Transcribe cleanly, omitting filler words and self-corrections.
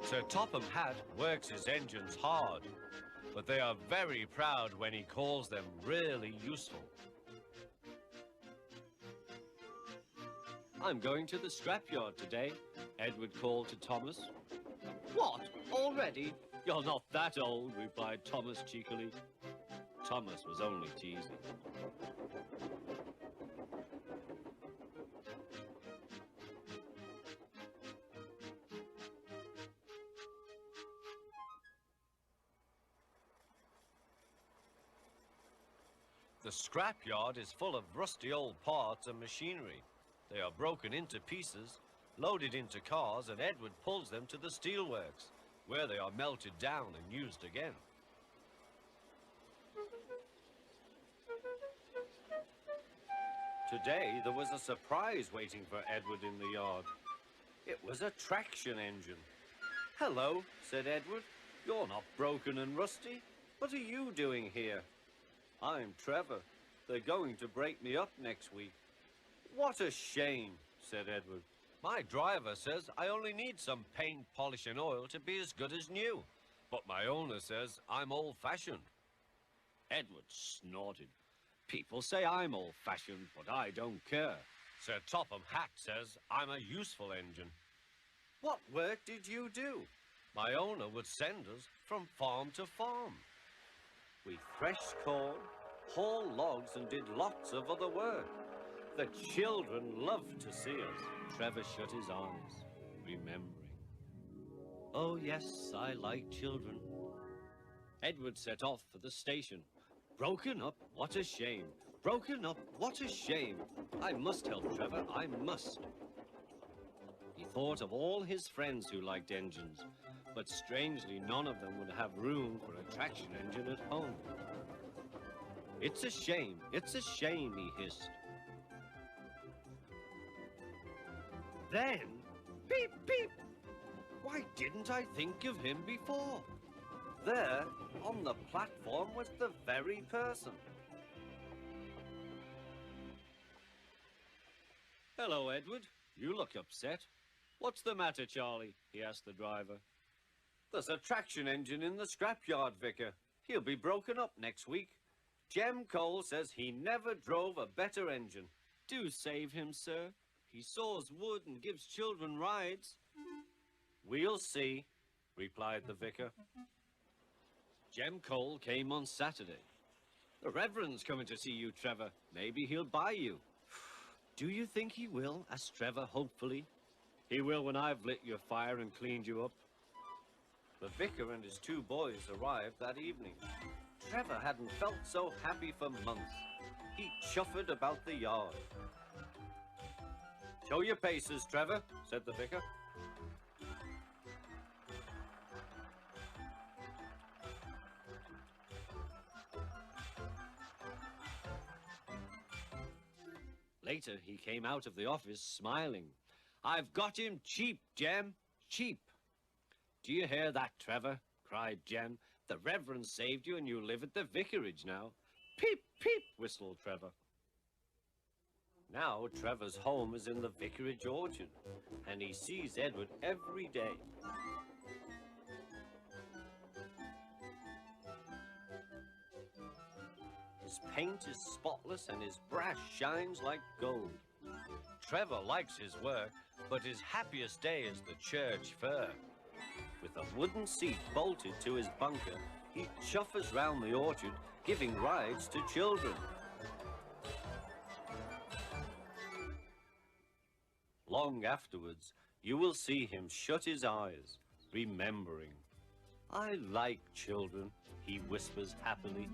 Sir Topham Hatt works his engines hard, but they are very proud when he calls them really useful. I'm going to the scrapyard today, Edward called to Thomas. What? Already? You're not that old, replied Thomas cheekily. Thomas was only teasing. The scrapyard is full of rusty old parts and machinery. They are broken into pieces, loaded into cars, and Edward pulls them to the steelworks, where they are melted down and used again. Today there was a surprise waiting for Edward in the yard. It was a traction engine. "Hello," said Edward. "You're not broken and rusty. What are you doing here?" "I'm Trevor. They're going to break me up next week." "What a shame," said Edward. "My driver says I only need some paint, polish and oil to be as good as new. But my owner says I'm old-fashioned." Edward snorted. "People say I'm old-fashioned, but I don't care." Sir Topham Hatt says I'm a useful engine. "What work did you do?" "My owner would send us from farm to farm. We threshed corn, hauled logs and did lots of other work. The children loved to see us." Trevor shut his eyes, remembering. "Oh, yes, I like children." Edward set off for the station. "Broken up, what a shame. Broken up, what a shame. I must help Trevor, I must." He thought of all his friends who liked engines, but strangely none of them would have room for a traction engine at home. "It's a shame, he hissed. Then, beep, beep! Why didn't I think of him before? There, on the platform, was the very person. "Hello, Edward. You look upset. What's the matter, Charlie?" he asked the driver. "There's a traction engine in the scrapyard, Vicar. He'll be broken up next week. Jem Cole says he never drove a better engine." "Do save him, sir. He saws wood and gives children rides." "We'll see," replied the vicar. Jem Cole came on Saturday. "The Reverend's coming to see you, Trevor. Maybe he'll buy you." "Do you think he will?" asked Trevor hopefully. "He will when I've lit your fire and cleaned you up." The vicar and his two boys arrived that evening. Trevor hadn't felt so happy for months. He chuffered about the yard. "Show your paces, Trevor," said the vicar. Later, he came out of the office smiling. "I've got him cheap, Jem, cheap." "Do you hear that, Trevor?" cried Jem. "The Reverend saved you and you live at the vicarage now." "Peep, peep," whistled Trevor. Now Trevor's home is in the vicarage orchard, and he sees Edward every day. His paint is spotless and his brass shines like gold. Trevor likes his work, but his happiest day is the church fair. With a wooden seat bolted to his bunker, he chuffers round the orchard, giving rides to children. Long afterwards, you will see him shut his eyes, remembering. "I like children," he whispers happily.